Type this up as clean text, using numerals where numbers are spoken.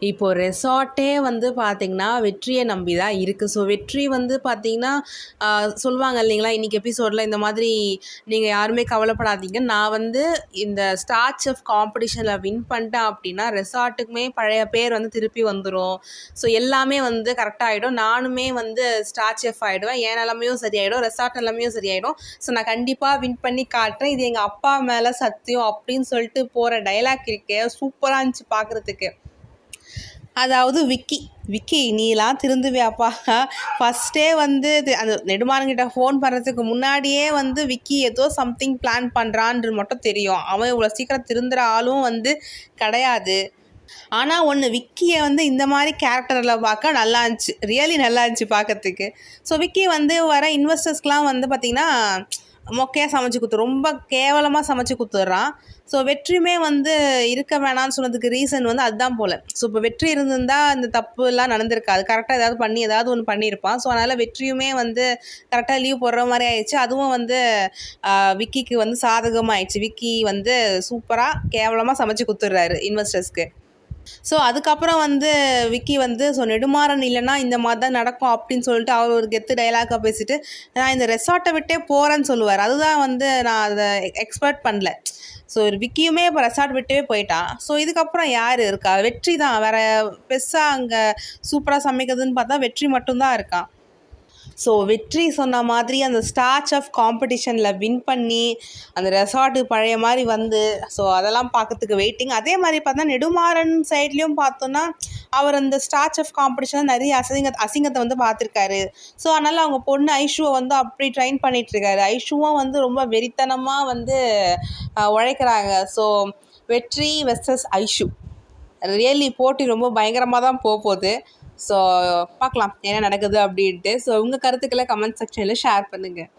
இப்போ ரெசார்ட்டே வந்து பார்த்திங்கன்னா வெற்றியை நம்பி தான் இருக்குது. ஸோ வெற்றி வந்து பார்த்திங்கன்னா சொல்லுவாங்க இல்லைங்களா, இன்றைக்கி எபிசோடில் இந்த மாதிரி நீங்கள் யாருமே கவலைப்படாதீங்க, நான் வந்து இந்த ஸ்டார் செஃப் காம்படிஷனில் வின் பண்ணிட்டேன் அப்படின்னா ரெசார்ட்டுக்குமே பழைய பேர் வந்து திருப்பி வந்துடும். ஸோ எல்லாமே வந்து கரெக்டாக ஆகிடும், நானுமே வந்து ஸ்டார் செஃப் ஆகிடுவேன், என் நிலமையும் சரியாயிடும், ரெசார்ட் நிலமையும் சரியாயிடும். ஸோ நான் கண்டிப்பாக வின் பண்ணி காட்டுறேன், இது எங்கள் அப்பா மேலே சத்தியம் அப்படின்னு சொல்லிட்டு போகிற டைலாக் இருக்கே, சூப்பராக இருந்துச்சு பார்க்குறதுக்கு. அதாவது விக்கி நீலாம் திருந்துவியாப்பா, ஃபஸ்ட்டே வந்து அந்த நெடுமாறன்கிட்ட ஃபோன் பண்ணுறதுக்கு முன்னாடியே வந்து விக்கி ஏதோ சம்திங் பிளான் பண்ணுறான்றது மட்டும் தெரியும். அவன் இவ்வளோ சீக்கிரம் திருந்துற ஆளும் வந்து கிடையாது. ஆனால் ஒன்று, விக்கியை வந்து இந்த மாதிரி கேரக்டரில் பார்க்க நல்லா இருந்துச்சு, ரியலி நல்லா இருந்துச்சு பார்க்கறதுக்கு. ஸோ விக்கி வந்து வர இன்வெஸ்டர்ஸ்க்கெலாம் வந்து பார்த்திங்கன்னா மொக்கையாக சமைச்சு ரொம்ப கேவலமாக சமைச்சு கொடுத்துட்றான். ஸோ வெற்றியுமே வந்து இருக்க வேணான்னு சொன்னதுக்கு ரீசன் வந்து அதுதான் போல். ஸோ இப்போ வெற்றி இருந்திருந்தால் இந்த தப்புலாம் நடந்திருக்காது, கரெக்டாக ஏதாவது ஒன்று பண்ணியிருப்பான். ஸோ அதனால் வெற்றியுமே வந்து கரெக்டாக லீவ் போடுற மாதிரி ஆயிடுச்சு. அதுவும் வந்து விக்கிக்கு வந்து சாதகமாக ஆயிடுச்சு. விக்கி வந்து சூப்பராக கேவலமாக சமைச்சு கொடுத்துட்றாரு இன்வெஸ்டர்ஸ்க்கு. ஸோ அதுக்கப்புறம் வந்து விக்கி வந்து நெடுமாறன் இல்லைன்னா இந்த மாதிரி தான் நடக்கும் அப்படின்னு சொல்லிட்டு அவர் ஒரு கெத்து டைலாக்காக பேசிட்டு நான் இந்த ரெசார்ட்டை விட்டே போகிறேன்னு சொல்லுவார். அதுதான் வந்து நான் அதை எக்ஸ்பெக்ட் பண்ணல. ஸோ விக்கியுமே இப்போ ரெசார்ட் விட்டே போயிட்டான். ஸோ இதுக்கப்புறம் யார் இருக்கா? வெற்றி தான். வேறு பெருசாக அங்கே சூப்பராக சமைக்கிறதுன்னு பார்த்தா வெற்றி மட்டும்தான் இருக்கான். ஸோ வெற்றி சொன்ன மாதிரி அந்த ஸ்டார் செஃப் காம்படிஷனில் வின் பண்ணி அந்த ரெசார்ட்டு பழைய மாதிரி வந்து ஸோ அதெல்லாம் பார்க்கறதுக்கு வெயிட்டிங். அதே மாதிரி பார்த்தா நெடுமாறன் சைட்லேயும் பார்த்தோன்னா அவர் அந்த ஸ்டார் செஃப் காம்படிஷனில் நிறைய அசிங்கத்தை வந்து பார்த்துருக்காரு. ஸோ அதனால் அவங்க பொண்ணு ஐஷுவை வந்து அப்படி ட்ரைன் பண்ணிகிட்ருக்காரு. ஐஷுவும் வந்து ரொம்ப வெறித்தனமாக வந்து உழைக்கிறாங்க. ஸோ வெற்றி வெர்சஸ் ஐஷு ரியலி போட்டி ரொம்ப பயங்கரமாக தான் போகுது. ஸோ பார்க்கலாம் என்ன நடக்குது அப்படின்ட்டு. ஸோ உங்கள் கருத்துக்களை கமெண்ட் செக்ஷனில் ஷேர் பண்ணுங்கள்.